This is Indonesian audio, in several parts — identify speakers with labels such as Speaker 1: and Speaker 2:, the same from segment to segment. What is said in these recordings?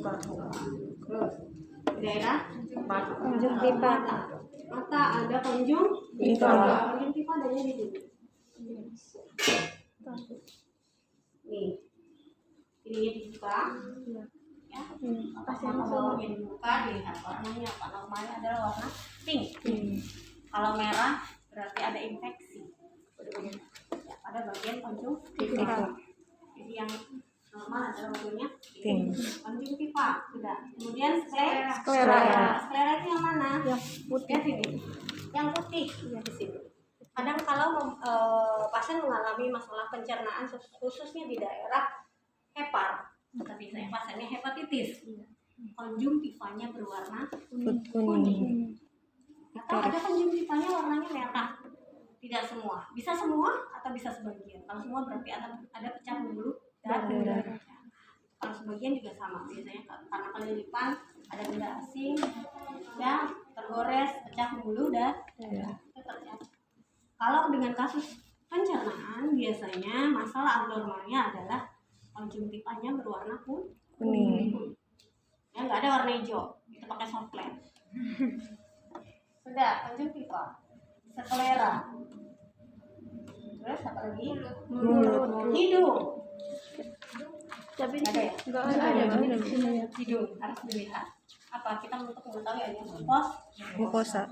Speaker 1: Terus daerah
Speaker 2: konjungtiva.
Speaker 1: mata ada konjungtiva. Konjungtiva adanya di sini. Nih, ininya dibuka. Ya, mata bawahnya dibuka, dilihat warnanya apa. Normalnya adalah warna pink. Kalau merah berarti ada infeksi. Ya, pada bagian konjungtiva. Jadi yang normal adalah warnanya pink. Konjungtiva sudah. Kemudian sklera. Sklera itu yang mana? Yang putih. Yang putih di sini. Kadang kalau pasien mengalami masalah pencernaan khususnya di daerah hepar, seperti saya pasiennya hepatitis, konjungtivanya berwarna kuning. Atau ada konjungtivanya warnanya merah. Tidak semua, bisa semua atau bisa sebagian. Kalau semua berarti ada pecah pembuluh darah. Kalau sebagian juga sama, biasanya karena kelilipan ada benda asing yang tergores pecah pembuluh darah. Itu terjadi. Kalau dengan kasus pencernaan biasanya masalah abnormalnya adalah konjungtivanya berwarna kuning. Ya, nggak ada warna hijau, itu pakai softland. Sudah, konjungtiva, sklera. Terus apa lagi? Mulut. Hidung.
Speaker 2: Tapi
Speaker 1: ada ya?
Speaker 2: enggak ada.
Speaker 1: Hidung harus dilihat. Apa kita untuk mengetahui aja?
Speaker 3: Mukosa.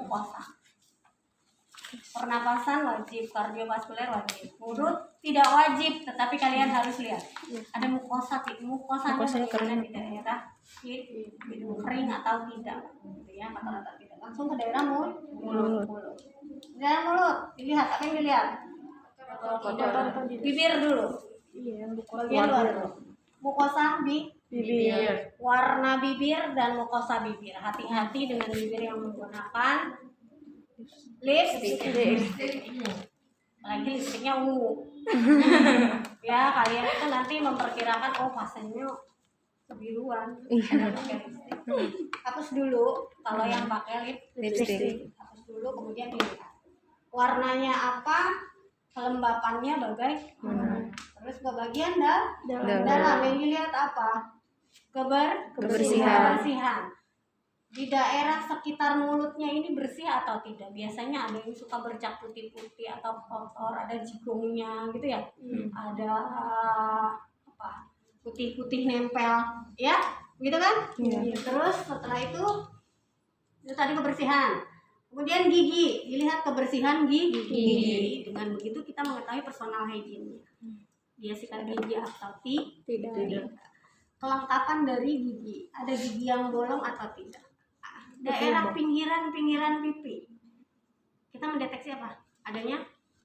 Speaker 1: Pernapasan wajib, kardiovaskuler wajib. Mulut tidak wajib, tetapi kalian harus lihat. Ada mukosa, mukosanya kering di daerah hidung kering atau tidak. Gitu ya, rata-rata tidak. Langsung ke daerah mulut. Daerah mulut, dilihat apa yang dilihat? Bibir dulu. Bagian luar dulu. Mukosa bibir. Warna bibir dan mukosa bibir. Hati-hati dengan bibir yang menggunakan lipstick. Apalagi lipstiknya ungu. Ya, kalian itu nanti memperkirakan pasiennya kebiruan. Hapus dulu kalau yang pakai lipstik. Hapus dulu, kemudian dilihat warnanya apa, kelembapannya bagaimana. Terus ke bagian dalam yang dilihat apa? Kebersihan. Di daerah sekitar mulutnya ini bersih atau tidak? Biasanya ada yang suka bercak putih-putih atau kotor, ada jigongnya gitu ya. Ada putih-putih nempel, ya, gitu kan? Terus setelah itu tadi kebersihan. Kemudian gigi, dilihat kebersihan gigi. Dengan begitu kita mengetahui personal hygiene-nya. Dia sikat gigi atau tidak. Kelengkapan dari gigi, ada gigi yang bolong atau tidak. Daerah pinggiran pipi, kita mendeteksi apa? Adanya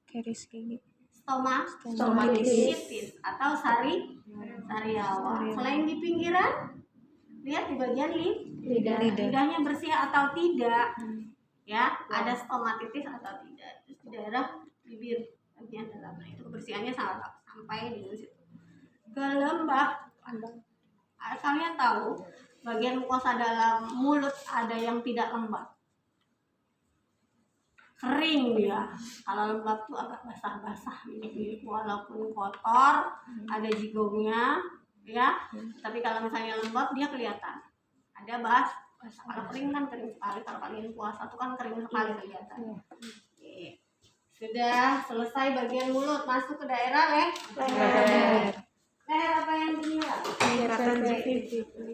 Speaker 3: Caries gigi.
Speaker 1: stomatitis atau sariawan. Selain di pinggiran, lihat di bagian lidahnya bersih atau tidak. Ya, ada stomatitis atau tidak. Terus di daerah bibir bagian dalam, itu kebersihannya sampai di situ. Kelembab. Kalian tahu bagian mukosa dalam mulut ada yang tidak lembab, kering dia. Kalau lembab tuh agak basah-basah ini, walaupun kotor, ada jigongnya, ya. Tapi kalau misalnya lembab dia kelihatan. Ada basah. Kalau kering kan kering sekali. Kalau kalian puasa tuh kan kering sekali kelihatan. Sudah selesai bagian mulut, masuk ke daerah leher. Leher apa yang dilihat?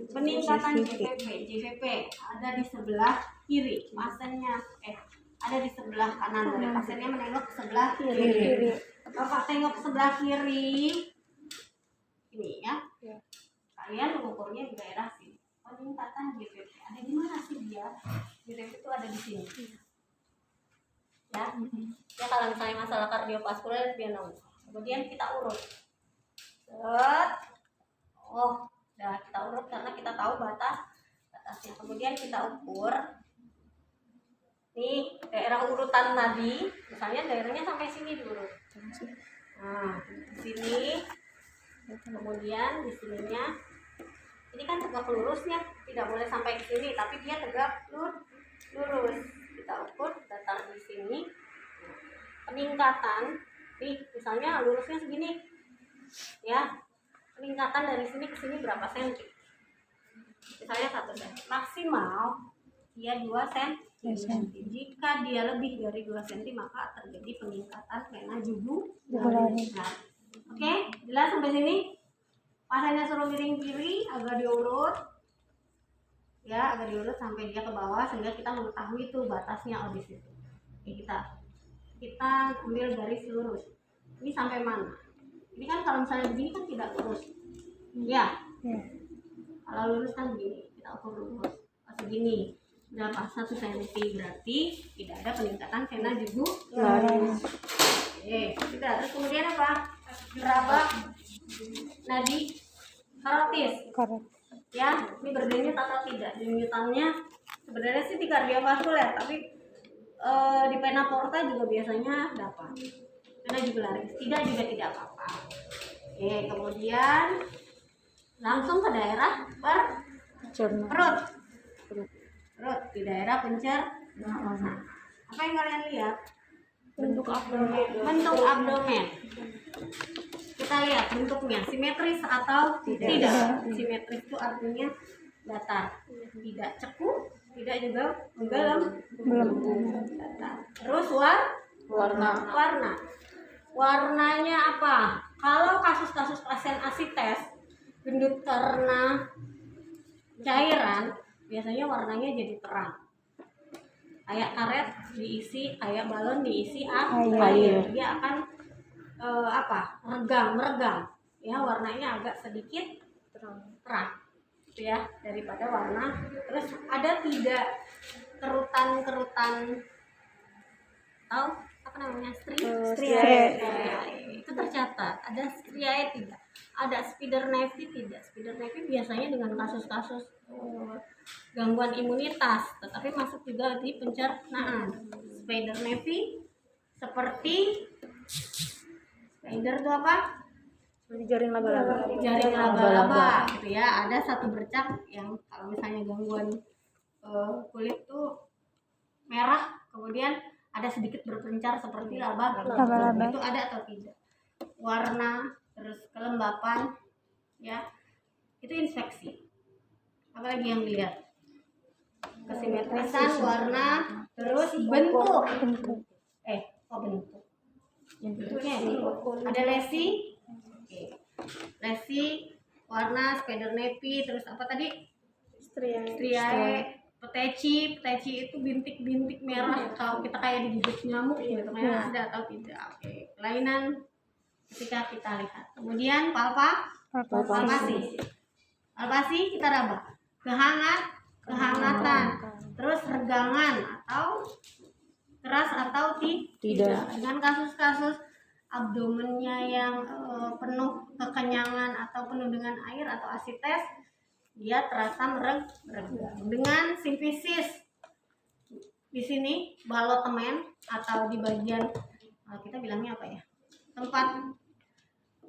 Speaker 1: Peningkatan JVP ada di sebelah kiri. Pasiennya ada di sebelah kanan. Dan pasiennya menengok ke sebelah kiri. Bapak tengok ke sebelah kiri. Ini ya. Kalian mengukurnya di daerah sini. Peningkatan JVP ada di mana sih dia? JVP itu ada di sini. Ya. Ya, kalau misalnya masalah kardiovaskuler dia nongol. Kemudian kita urut. Kita urut karena kita tahu batasnya. Kemudian kita ukur. Nih, daerah urutan tadi, misalnya daerahnya sampai sini diurut. Nah, di sini. Kemudian di sininya. Ini kan tegak lurusnya, tidak boleh sampai ke sini, tapi dia tegak lurus. Kita ukur datar di sini. Peningkatan, nih, misalnya lurusnya segini. Ya. Peningkatan dari sini ke sini berapa senti? misalnya 1 cm, maksimal dia 2 cm. Jika dia lebih dari 2 cm maka terjadi peningkatan vena jugularis. Oke, jelas sampai sini? Pasiennya suruh miring kiri, agak diurut, ya agak diurut sampai dia ke bawah sehingga kita mengetahui itu batasnya di situ. Oke, kita ambil garis lurus. Ini sampai mana? Ini kan kalau misalnya begini kan tidak lurus, ya. Kalau lurus kan begini, kita ukur lurus. Segini, berapa? 1 cm, berarti tidak ada peningkatan vena jugularis. Oke, kita terus kemudian apa? Gerabak nadi karotis. Ya, ini berdenyut atau tidak? Denyutannya sebenarnya sih di kardiovaskuler, tapi di vena porta juga biasanya dapat. Vena jugularis tidak juga tidak apa-apa. Oke, kemudian langsung ke daerah perut. Perut di daerah pencernaan. Apa yang kalian lihat? Bentuk abdomen. Kita lihat bentuknya simetris atau tidak. Simetris itu artinya datar, tidak ceku, tidak juga menggelam, datar. Terus warnanya apa? Kalau kasus-kasus pasien asites gendut karena cairan, biasanya warnanya jadi terang, kayak karet diisi, kayak balon diisi air. Dia akan meregang, ya warnanya agak sedikit terang, gitu ya, daripada warna. Terus ada tidak kerutan atau apa namanya striae, itu tercatat. Ada striae tidak, ada spider nevi tidak. Spider nevi biasanya dengan kasus-kasus gangguan imunitas, tetapi masuk juga di pencernaan. Spider nevi seperti spider itu apa?
Speaker 3: Seperti jaring laba-laba.
Speaker 1: Jaring laba-laba, gitu ya. Ada satu bercak yang kalau misalnya gangguan kulit tuh merah, kemudian ada sedikit berpencar seperti laba-laba. Itu ada atau tidak? Warna, terus kelembapan, ya. Itu infeksi. Apalagi yang dilihat? Kesimetrisan warna, terus bentuk. Bentuk. Bentuknya ada lesi. Oke. Lesi, warna, spider nevi, terus apa tadi? Striae, peteci itu bintik-bintik merah. Kalau kita kayak digigit nyamuk gitu, ada atau tidak? Oke. Kelainan ketika kita lihat. Kemudian palpasi kita raba. Kehangatan, terus regangan atau keras atau tidak. Dengan kasus-kasus abdomennya yang penuh kekenyangan atau penuh dengan air atau asites, dia terasa meregang. Dengan simfisis, di sini balotemen atau di bagian kita bilangnya apa ya, tempat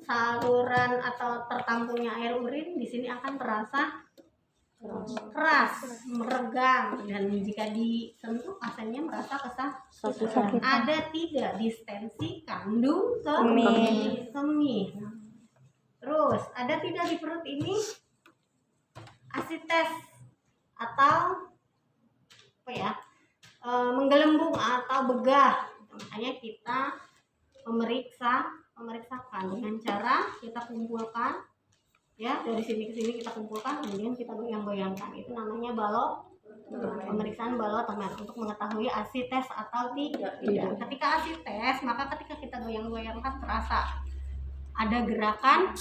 Speaker 1: saluran atau tertampungnya air urin, di sini akan terasa keras, meregang, dan jika disentuh pasiennya merasa kesakitan. Ada tidak distensi kandung kemih. Terus ada tidak di perut ini asites atau apa ya, menggelembung atau begah. Makanya kita memeriksakan dengan cara kita kumpulkan, ya, dari sini ke sini kita kumpulkan, kemudian kita goyang-goyangkan. Itu namanya pemeriksaan balotemen untuk mengetahui asites atau tidak. Ketika asites, maka ketika kita goyang-goyangkan terasa ada gerakan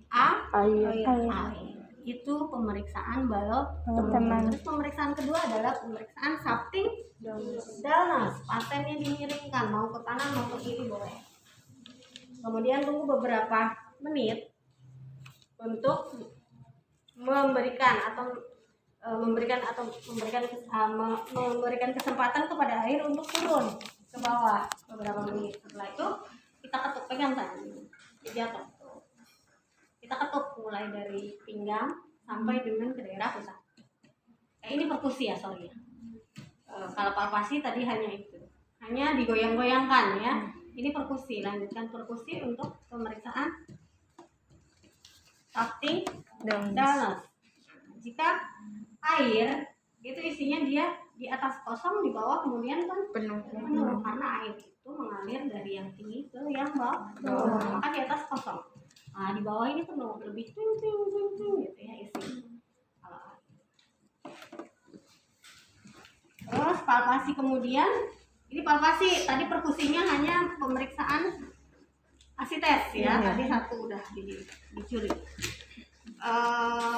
Speaker 1: air. Itu pemeriksaan balotemen. Terus pemeriksaan kedua adalah pemeriksaan shafting Dalnas. Pasiennya dimiringkan, mau ke kanan mau ke kiri boleh. Kemudian tunggu beberapa menit untuk memberikan kesempatan kepada air untuk turun ke bawah beberapa menit. Setelah itu kita ketuk, pegang tangan, jatuh. Kita ketuk mulai dari pinggang sampai dengan ke daerah pusat. Ini perkusi ya, sorry ya. Kalau palpasi tadi hanya digoyang-goyangkan ya. Ini perkusi, lanjutkan perkusi untuk pemeriksaan shafting Dalnas. Jika air itu isinya dia di atas kosong, di bawah kemudian kan
Speaker 3: Penuh.
Speaker 1: karena air itu mengalir dari yang tinggi ke yang bawah. Maka di atas kosong. Nah, di bawah ini penuh, lebih ting gitu ya isi. Kalau air. Terus palpasi kemudian, ini palpasi tadi perkusinya hanya pemeriksaan asites ya, tadi satu udah dicuri.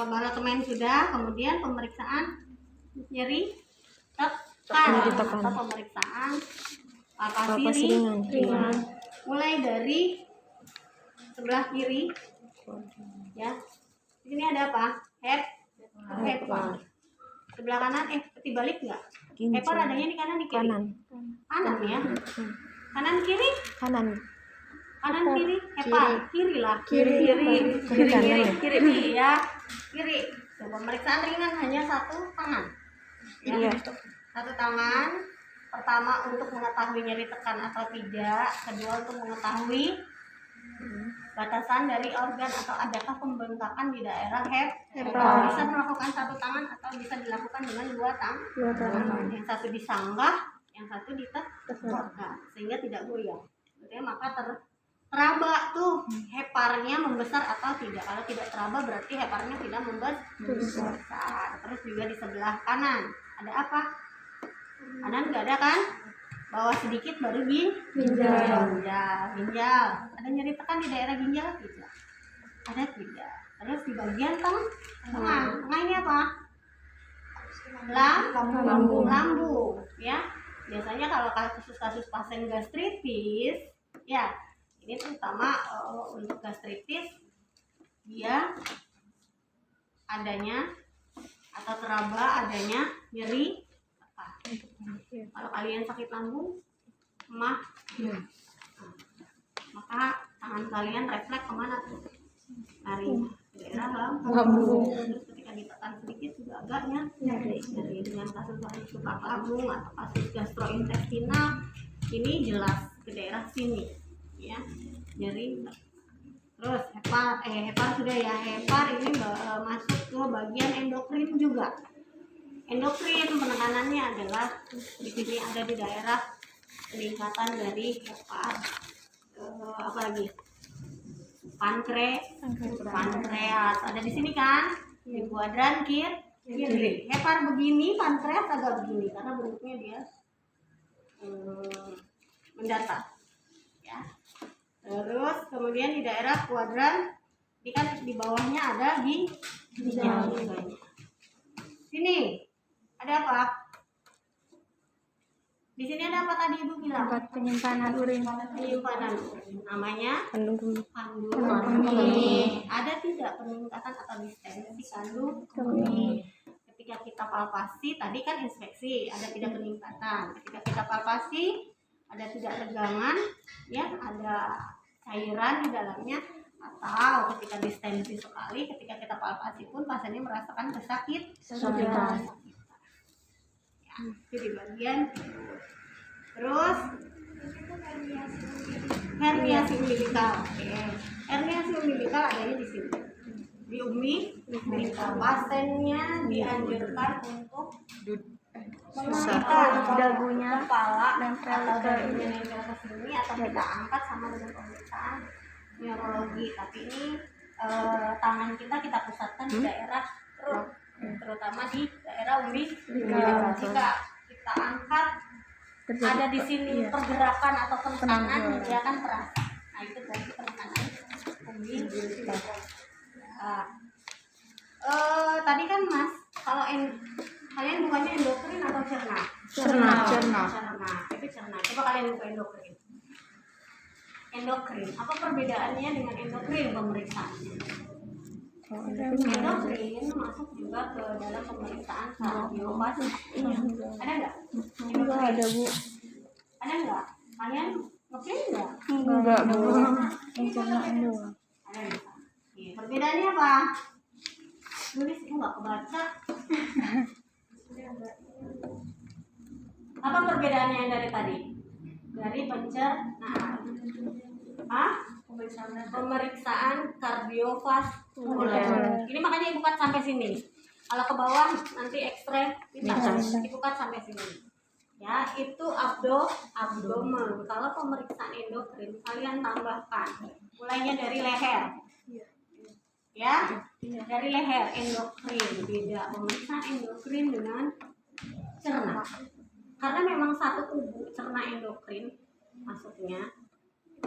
Speaker 1: Balotemen sudah, kemudian pemeriksaan nyeri tekan atau pemeriksaan palpasi ringan. Mulai dari sebelah kiri ya. Di sini ada apa? Hepar. Sebelah kanan dibalik nggak? Hepar adanya di kanan di kiri. Kanan ya. Kanan kiri? Kanan kiri, hepar. Kiri lah. Kiri ya. Kiri. So, pemeriksaan ringan hanya satu tangan. Ya. Satu tangan. Pertama untuk mengetahui nyeri tekan atau tidak. Kedua untuk mengetahui batasan dari organ atau adakah pembengkakan di daerah hepar. Bisa melakukan satu tangan atau bisa dilakukan dengan dua tangan. Yang satu disanggah, yang satu ditekan sehingga tidak goyang. Maka teraba tuh heparnya membesar atau tidak. Kalau tidak teraba berarti heparnya tidak membesar. Terus juga di sebelah kanan ada apa? Kanan nggak ada kan? Bawah sedikit baru ginjal. Ada nyeri tekan di daerah ginjal tidak? Ada tidak? Terus di bagian tengah ini apa? Lambung ya. Biasanya kalau kasus-kasus pasien gastritis ya, ini terutama untuk gastritis dia adanya atau teraba adanya nyeri. Kalau kalian sakit lambung, maka tangan kalian refleks kemana tuh? Lari daerah lambung. Terus ketika ditekan sedikit juga agaknya nyeri. Dengan kasus-kasus suka lambung atau kasus gastrointestinal ini jelas ke daerah sini ya, nyeri. Terus hepar sudah ya. Hepar ini masuk ke bagian endokrin juga. Endokrin penekanannya adalah di sini ada di daerah peningkatan dari hepar. Apa lagi? Pankreas ada di sini kan, di kuadran kiri. Hepar begini, pankreas agak begini karena bentuknya dia mendatar ya. Terus kemudian di daerah kuadran ini kan di bawahnya ada ginjal. Sini ada apa? Di sini ada apa tadi Ibu bilang?
Speaker 2: Tempat penyimpanan urin.
Speaker 1: Namanya kandung kemih. Ada tidak peningkatan atau distensi kandung kemih? Ketika kita palpasi tadi kan inspeksi, ada tidak peningkatan. Ketika kita palpasi ada tidak tegangan, ya ada cairan di dalamnya, atau ketika distensi sekali, ketika kita palpasi pun pasiennya merasakan kesakitan. Ya, itu di bagian. Terus herniasi umbilical. Herniasi umbilical adanya di sini. Di umbilical. Pasiennya dianjurkan untuk mengangkat dagunya, kepala atau dagunya nempel ke sini atau kita angkat sama dengan pemeriksaan neurologi. Tapi ini tangan kita pusatkan di daerah perut, terutama di daerah umbilical. Jika kita angkat ada di sini pergerakan atau penekanan, dia akan terasa. Nah itu berarti penekanan umbilical. Tadi kan Mas, kalau kalian bukannya endokrin atau cerna? Cerna. Itu cerna. Coba kalian buka endokrin. Endokrin. Apa perbedaannya dengan endokrin pemeriksaannya? Endokrin masuk juga ke dalam pemeriksaan kardiovaskular. Ada nggak?
Speaker 2: Enggak ada Bu.
Speaker 1: Ada nggak? Kalian ngerti nggak?
Speaker 2: Enggak Bu. Pencernaan doang.
Speaker 1: Ada nggak? Perbedaannya apa? Nulis itu nggak kebaca. Apa perbedaannya yang dari tadi? Dari pencernaan. Pemeriksaan kardiovaskular. Ini makanya bukan sampai sini. Kalau ke bawah nanti X-ray bisa dibuka sampai sini. Ya, itu abdomen. Kalau pemeriksaan endokrin kalian tambahkan mulainya dari leher. Ya, dari leher endokrin. Beda pemeriksaan endokrin dengan cerna. Karena memang satu tubuh cerna endokrin masuknya.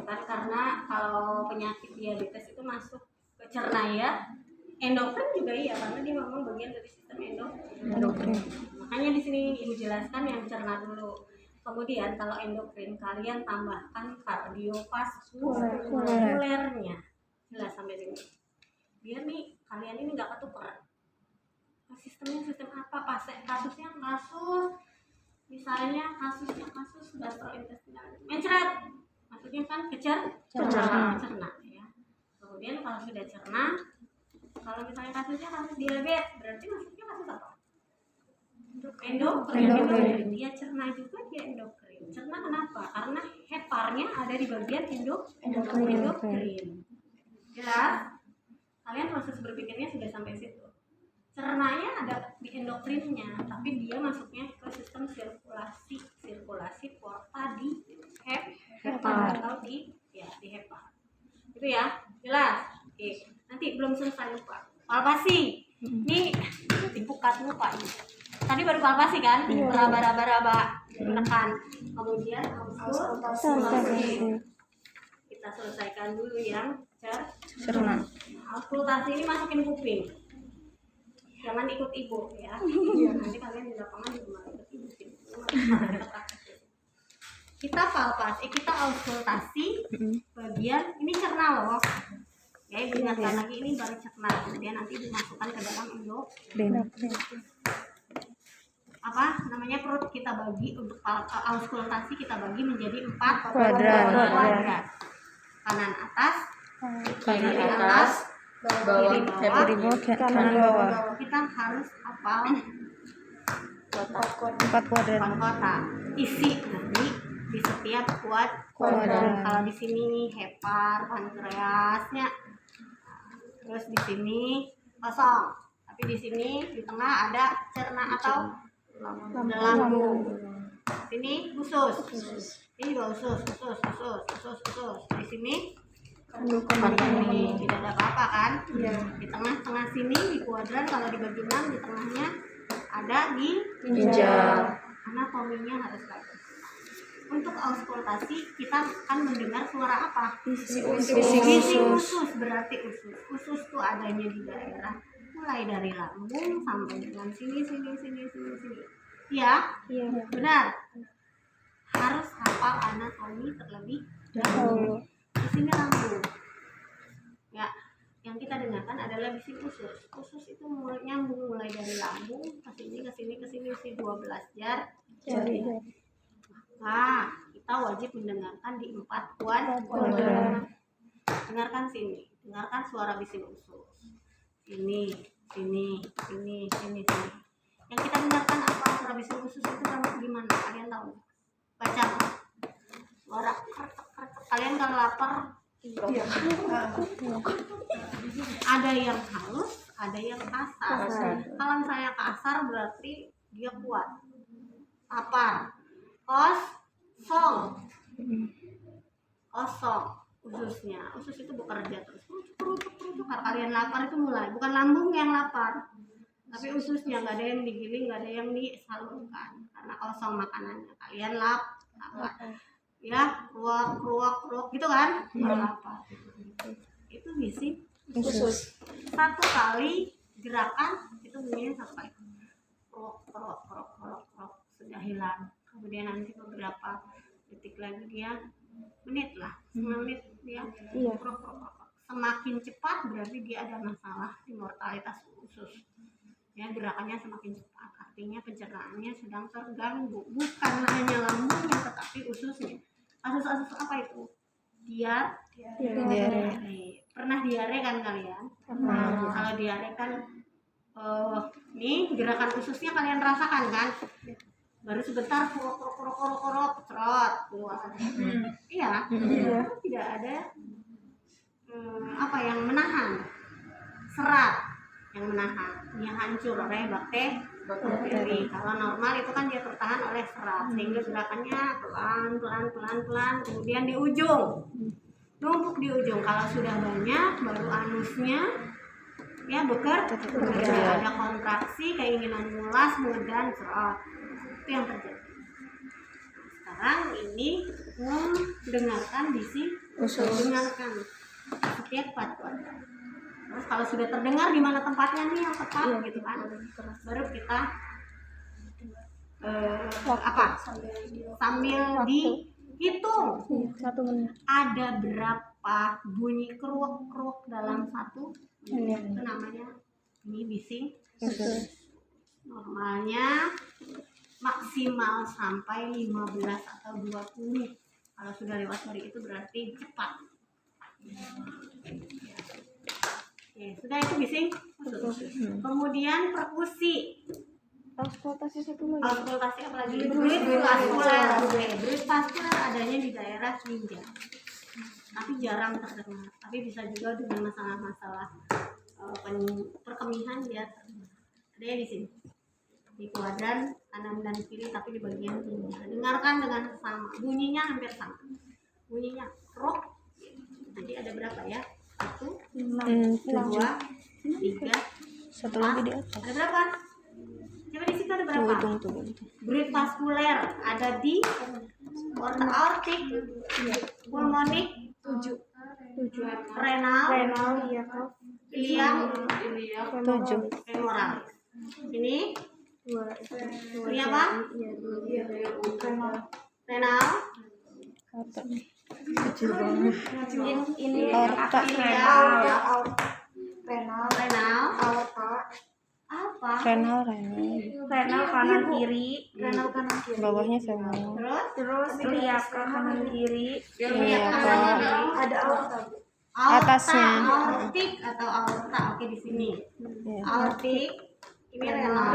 Speaker 1: Kan karena kalau penyakit diabetes itu masuk ke cerna ya. Endokrin juga iya karena dia memang bagian dari sistem endokrin. Makanya di sini dijelaskan yang cerna dulu. Kemudian kalau endokrin kalian tambahkan kardiovaskulernya. Jelas sampai sini. Biar nih kalian ini nggak ketukeran. Sistemnya sistem apa? Kasusnya kasus. Misalnya kasus gastrointestinal. Mencret. Maksudnya kan cerna ya. Kemudian kalau sudah cerna, kalau misalnya kasusnya kasus diabetes, berarti maksudnya kasus apa? Endokrin. Dia cerna juga, dia endokrin. Cerna kenapa? Karena heparnya ada di bagian endokrin. Jelas? Kalian proses berpikirnya sudah sampai situ. Cernanya ada di endokrinnya, tapi dia masuknya ke sistem sirkulasi porta di hepar atau di hepar. Itu ya, jelas. Oke, nanti belum selesai lupa. Palpasi. Ini dibuka dulu Pak. Tadi baru palpasi kan? Raba-raba menekan. Kemudian auskultasi. Kita selesaikan dulu yang cerna. Auskultasi ini masukin kuping. Jangan ikut ibu ya. Nanti kalian di lapangan juga ikut ibu. Kita palpasi, kita auskultasi bagian ini cerna loh. Ya, ibu ingatkan lagi ini baru cerna. Kemudian nanti dimasukkan ke dalam endokrin. Apa namanya perut kita bagi untuk auskultasi kita bagi menjadi 4 kuadrat. Kanan atas, kiri atas, kiri bawah, kanan bawah. Kita harus hafal 4 kotak. Isi nanti di setiap kuadrat. Kalau di sini hepar, pankreasnya, terus di sini kosong. Tapi di sini di tengah ada cerna atau lambung. Sini usus. Ini juga usus. Di sini tidak ada apa-apa kan? Di tengah-tengah sini di kuadran kalau dibagi 6 di tengahnya ada di ginjal. Anatominya harus bagus. Untuk auskultasi kita akan mendengar suara apa? Isi usus. Berarti usus itu adanya di daerah mulai dari lambung sampai dengan sini. Ya? Iya. Benar. Harus hafal anatomi terlebih dahulu. Di sini lambung. Ya, yang kita dengarkan adalah bisi usus. Usus itu nyambung mulai dari lambung ke sini 12 jari. Nah, kita wajib mendengarkan di 4 kuadran. Dengarkan sini. Dengarkan suara bisi usus. Sini. Yang kita dengarkan apa? Suara bisi usus itu gimana? Kalian tahu? Baca. Suara krek. Kalian kalau lapar ada yang halus, ada yang kasar. Kalau saya kasar berarti dia kuat. Lapar. Kosong ususnya. Usus itu bekerja terus. Kalau kalian lapar itu mulai, bukan lambung yang lapar, tapi ususnya nggak ada yang digiling, nggak ada yang disalurkan karena kosong makanannya. Kalian lapar. Ya, ruak gitu kan? Lapar. Itu bisi usus. Satu kali gerakan itu bunyinya 1 kali. Krok sudah hilang. Kemudian nanti beberapa detik lagi dia menit lah, 9 menit dia krok. Semakin cepat berarti dia ada masalah di mortalitas usus. Ya, gerakannya semakin cepat, artinya pencernaannya sedang terganggu. Bukan hanya lambungnya tetapi ususnya. Kasus-kasus apa itu? Diare. Pernah diare kan kalian? Kalau diare kan nih gerakan ususnya kalian rasakan kan? Baru sebentar korok cerot keluar. Iya. Tidak ada apa yang menahan serat yang menahan. Dia hancur oleh bakteri. Kalau normal itu kan dia tertahan oleh serat, sehingga gerakannya pelan, kemudian di ujung numpuk di ujung. Kalau sudah banyak, baru anusnya ya bekerja, ada kontraksi, keinginan mulas, mudah serot. Itu yang terjadi. Sekarang ini mendengarkan bising usus, dengarkan setiap 4 kuadran. Terus kalau sudah terdengar di mana tempatnya nih yang tepat gitu kan, baru kita sambil dihitung
Speaker 2: 1 menit.
Speaker 1: ada berapa bunyi keruak dalam 1 menit. Itu namanya ini bising usus. Normalnya maksimal sampai 15 atau 20. Kalau sudah lewat dari itu berarti cepat. Oke, sudah itu bising usus. Kemudian perkusi.
Speaker 2: Auskultasi 1 menit.
Speaker 1: Auskultasi apalagi? Bruit vaskuler. Bruit vaskuler adanya di daerah ginjal, tapi jarang terdengar. Tapi bisa juga dengan masalah-masalah perkemihan dia terdengar. Ada di sini, di kuadran kanan dan kiri, tapi di bagian ginjal. Dengarkan dengan sama, bunyinya hampir sama. Bunyinya rock. Jadi ada berapa ya? 1, 2, 3,
Speaker 2: 1 lagi di atas.
Speaker 1: ada berapa? Coba di situ ada berapa? Bruit vaskuler ada di aortik, pulmonik,
Speaker 2: 7.
Speaker 1: renal, iliac,
Speaker 2: 7.
Speaker 1: femoral. Ini apa? Renal,
Speaker 2: Ini
Speaker 3: Aorta.
Speaker 1: renal, apa?
Speaker 2: renal
Speaker 3: kanan kiri,
Speaker 2: bawahnya femoral.
Speaker 1: Terus
Speaker 3: iliac kanan kiri,
Speaker 1: ada aorta.
Speaker 2: Atasnya.
Speaker 1: Aortik atau aorta. Oke, di sini.
Speaker 2: Ya.
Speaker 1: Aortik, ini renal.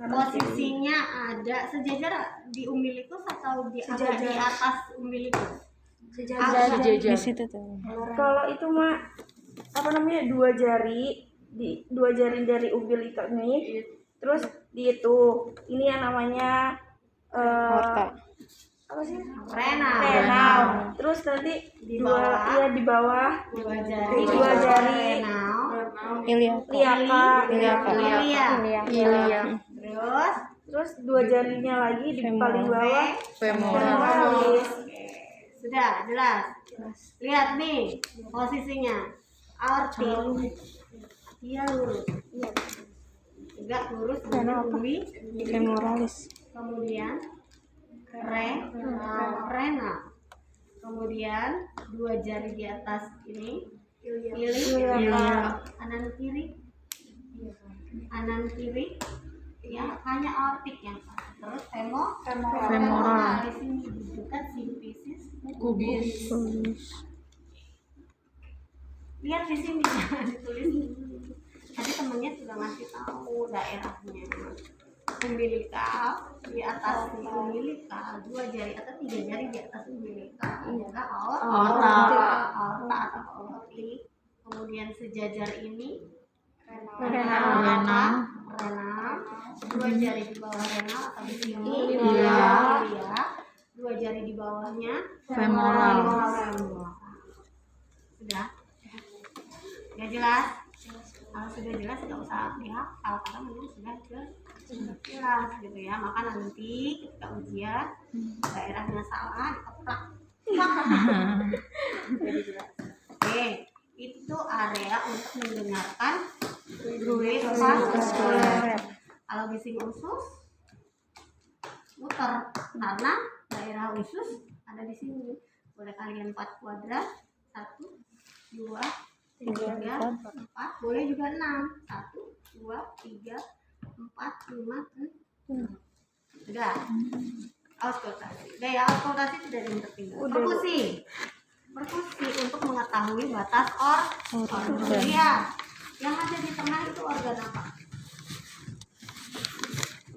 Speaker 1: Posisinya ada sejajar di umbilikus atau di atas umbilikus?
Speaker 3: sejajar.
Speaker 2: Di situ tuh.
Speaker 3: Kalau itu mah apa namanya, 2 jari dari umbilikus ini, terus di itu ini yang namanya
Speaker 2: Aorta.
Speaker 3: apa sih?
Speaker 1: Renal.
Speaker 3: Terus nanti
Speaker 1: Di bawah.
Speaker 3: di bawah
Speaker 1: Dua
Speaker 3: Dua jari.
Speaker 1: renal.
Speaker 2: Iliaca.
Speaker 1: Ilia. Terus
Speaker 3: 2 jarinya lagi di paling bawah
Speaker 2: Femoral.
Speaker 1: sudah jelas. Lihat nih posisinya. Aortik. Dia lurus. Tegak lurus bumi.
Speaker 2: Femoralis.
Speaker 1: Kemudian renal. Kemudian 2 jari di atas ini kanan kiri ya, hanya aortik yang sama. Terus femoral di sini dekat sifisis kubis. Lihat di sini ditulis. Tadi temennya sudah ngasih tahu daerahnya. Umbilikal di atas umbilikal, 2 jari atau 3 jari di atas umbilikal adalah aorta atau aortik. Kemudian sejajar ini renal, 2 jari di bawah renal atau di sini ilia, 2 jari di bawahnya femoral. Sudah jelas? Kalau sudah jelas nggak usah dihafal karena memang sudah jelas gitu ya. Maka nanti ketika ujian daerahnya salah dikeplak. Jadi jelas. Oke, itu area untuk mendengarkan bruit vaskuler. Kalau bising usus muter karena daerah usus ada di sini. Boleh kalian 4 kuadran, 1, 2, 3, 4, boleh juga 6. 1, 2, 3, 4, 5, 6. Sudah. Auskultasi. Udah ya, auskultasi tidak ada yang tertinggal. Perkusi untuk mengetahui batas organ. Lihat, yang ada di tengah itu organ apa?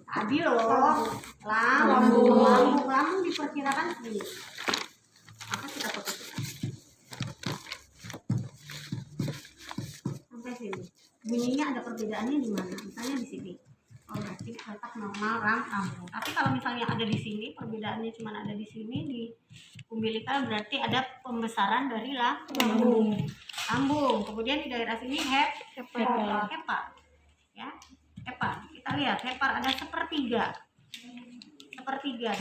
Speaker 1: Tadi loh, lambung diperkirakan segini. Maka kita fokus sampai sini. perbedaannya di mana? Misalnya di sini. Oh, berarti letak normal lambung. Tapi kalau misalnya ada di sini, perbedaannya cuma ada di sini di umbilical, berarti ada pembesaran dari lambung. Lambung. Kemudian di daerah sini hepar. Ya, hepar. Kita lihat hepar ada sepertiga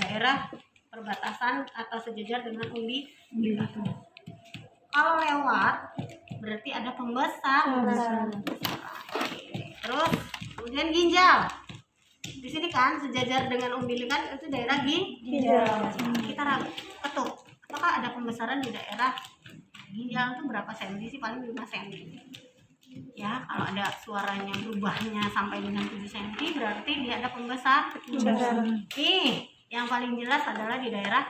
Speaker 1: daerah perbatasan atau sejajar dengan umbilical. Kalau lewat berarti ada pembesaran. Terus kemudian ginjal. Di sini kan sejajar dengan umbilikan itu daerah ginjal. Kita ketuk. Apakah ada pembesaran di daerah ginjal itu berapa senti sih? Paling 5 senti. Ya, kalau ada suaranya berubahnya sampai dengan 7 cm berarti dia ada pembesaran. Nih, yang paling jelas adalah di daerah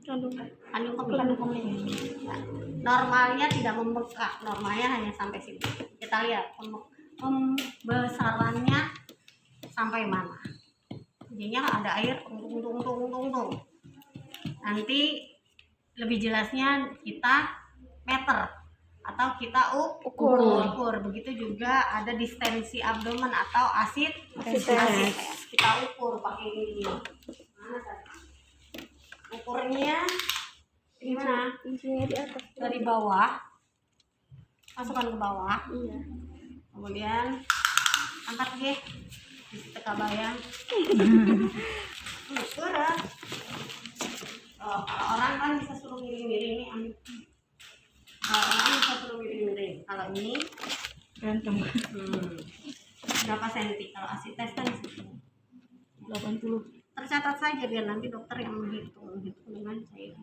Speaker 1: kandung kemih. Ya. Normalnya tidak membengkak, normalnya hanya sampai sini. Kita lihat pembesarannya sampai mana. Jadinya ada air tung. Nanti lebih jelasnya kita meter atau kita ukur. Begitu juga ada distensi abdomen atau acid test. Kita ukur pakai ini. Mana tadi? Ukurnya gimana?
Speaker 3: Kuncinya di atas.
Speaker 1: Dari bawah, masukkan ke bawah.
Speaker 3: Iya.
Speaker 1: Kemudian angkat deh, di kabayang. Ukur. Oh, kalau orang kan bisa suruh miring-miring nih, ambil. Kalau orang bisa suruh miring-miring. Kalau ini berapa senti? Kalau acid test kan 80. Tercatat saja biar nanti dokter yang menghitung dengan saya.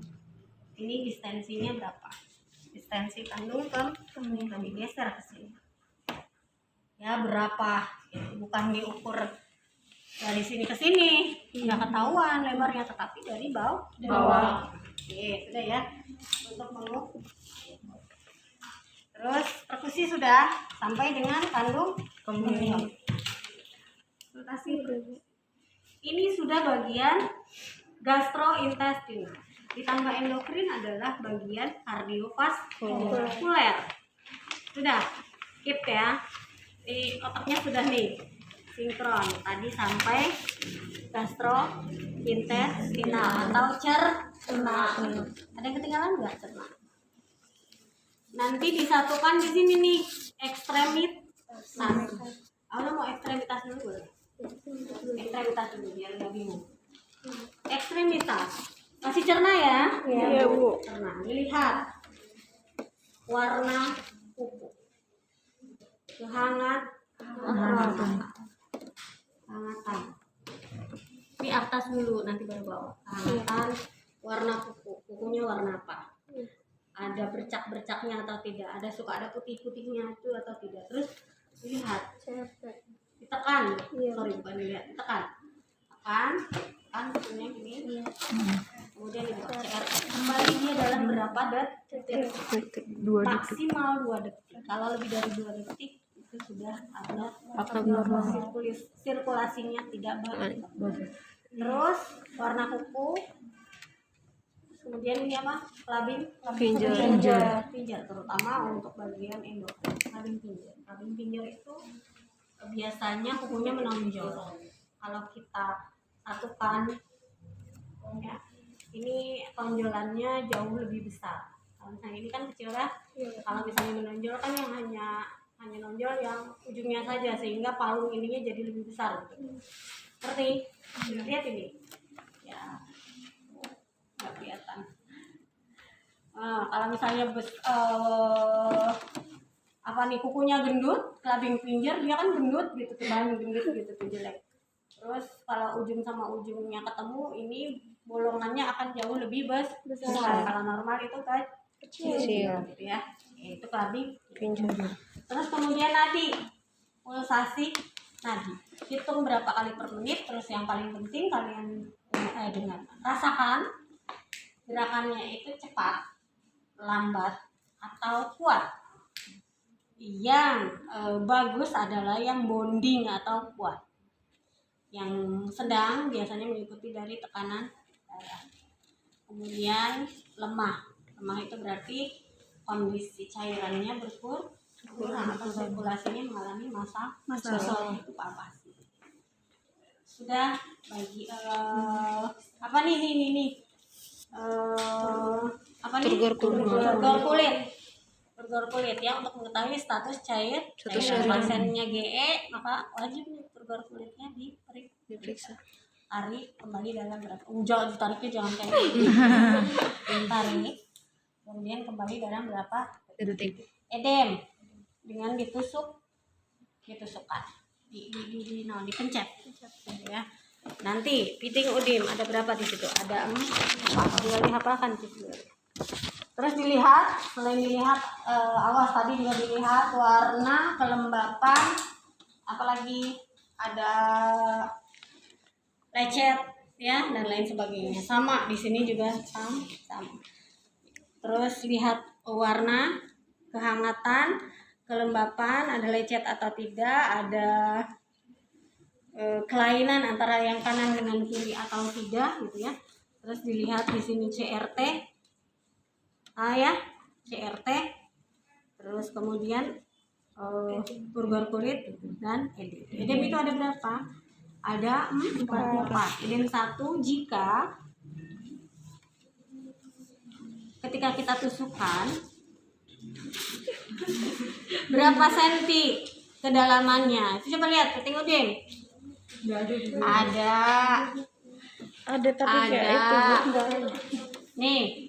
Speaker 1: Ini distensinya berapa? Distensi kandung kemih. Kami geser ke sini. Ya berapa? Bukan diukur dari sini ke sini, nggak ketahuan lebarnya, tetapi dari bawah. Oke, sudah ya. Untuk mengukur. Terus perkusi sudah sampai dengan kandung kemih. Ini sudah bagian gastrointestinal. Ditambah endokrin adalah bagian kardiovaskuler. Sudah, keep ya. Di otaknya sudah nih sinkron. Tadi sampai gastrointestinal atau cerna. Ada yang ketinggalan nggak cerna? Nanti disatukan di sini nih ekstremitas. Kalau mau ekstremitas dulu boleh. Ekstremitas dulu biar nggak bingung. Ekstremitas masih cerna ya?
Speaker 3: Iya, Bu.
Speaker 1: Cerna. Dilihat warna kuku, kehangatan. Ini atas dulu, nanti baru bawah. Kehangatan, warna kukunya warna apa? Ada bercak-bercaknya atau tidak? Suka ada putih-putihnya itu atau tidak? Terus dilihat. Ditekan, sorry bukan dilihat, ditekan kukunya gini, kemudian dibuka CR, kembali dia dalam berapa detik? Maksimal 2 detik. Kalau lebih dari 2 detik itu sudah ada sirkulasinya tidak bagus. Terus warna kuku, kemudian ini apa? Pinjer, terutama untuk bagian endokrin. Labing pinjer itu biasanya kukunya menonjol. Kalau kita satukan, ya, ini tonjolannya jauh lebih besar. Kalau misalnya ini kan kecil ya. Kalau misalnya menonjol kan yang hanya nonjol yang ujungnya saja, sehingga palung ininya jadi lebih besar. Seperti lihat ini, ya nggak kelihatan. Kalau misalnya kukunya gendut, labing pinjer dia kan gendut gitu, gendut gitu jelek. Terus kalau ujung sama ujungnya ketemu, ini bolongannya akan jauh lebih besar. Kalau normal itu kecil gitu ya. Itu labing pinjer. Terus kemudian nadi, pulsasi nadi. Hitung berapa kali per menit. Terus yang paling penting kalian dengar, rasakan gerakannya itu cepat, lambat, atau kuat. Yang bagus adalah yang bonding atau kuat. Yang sedang biasanya mengikuti dari tekanan darah. Kemudian lemah itu berarti kondisi cairannya berkurang. sirkulasinya mengalami masalah itu apa sih? Sudah bagi apa nih apa nih? Turgor kulit ya, untuk mengetahui status cair pasiennya GE, maka wajib nih turgor kulitnya
Speaker 2: Diperiksa.
Speaker 1: tarik kembali dalam berapa jangan ditariknya, jangan kayak gini. Tarik kemudian kembali dalam berapa
Speaker 2: Detik.
Speaker 1: edem dengan ditusukkan dipencet gitu ya. Nanti piting udim ada berapa di situ? Ada 4. Tinggal dihafalkan situ. Terus dilihat, selain dilihat awas tadi juga dilihat warna, kelembapan, apalagi ada lecet ya dan lain sebagainya. Sama di sini juga sama. Terus lihat warna, kehangatan, kelembapan, ada lecet atau tidak, ada kelainan antara yang kanan dengan kiri atau tidak gitu ya. Terus dilihat di sini CRT. Ya, CRT. Terus kemudian turgor kulit dan edem. Edem itu ada berapa? Ada 4. Edem 1 jika ketika kita tusukkan berapa senti kedalamannya? Itu coba lihat piting udin.
Speaker 2: Ada tapi kayak itu enggak.
Speaker 1: Nih.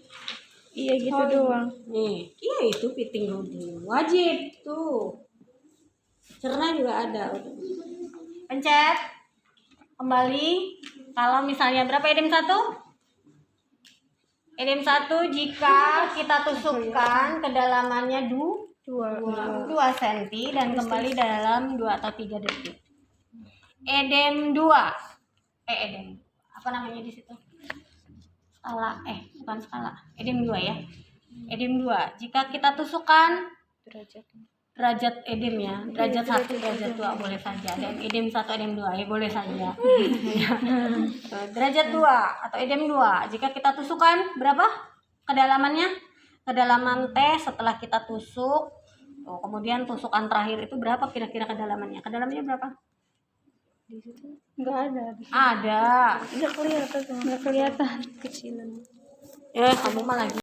Speaker 2: Iya gitu doang.
Speaker 1: Nih, iya itu piting udin. Wajib tuh. Cerna juga ada. Pencet. Kembali. Kalau misalnya berapa edem 1? Edem 1 jika kita tusukkan kedalamannya 2 cm dan kembali dalam 2 atau 3 detik. Edem 2. Edem. Apa namanya di situ? Skala. Bukan skala. Edem 2 ya. Edem 2. Jika kita tusukkan derajat edem ya. Derajat 1, derajat 2 boleh saja. Dan edem 1, edem 2 ya boleh saja. Derajat 2 atau edem 2. Jika kita tusukkan berapa kedalamannya? Kedalaman T setelah kita tusuk. Kemudian tusukan terakhir itu berapa kira-kira kedalamannya? Kedalamannya berapa?
Speaker 2: Di situ enggak ada.
Speaker 1: Ada.
Speaker 2: Enggak kelihatan kecilan.
Speaker 1: Kamu mah lagi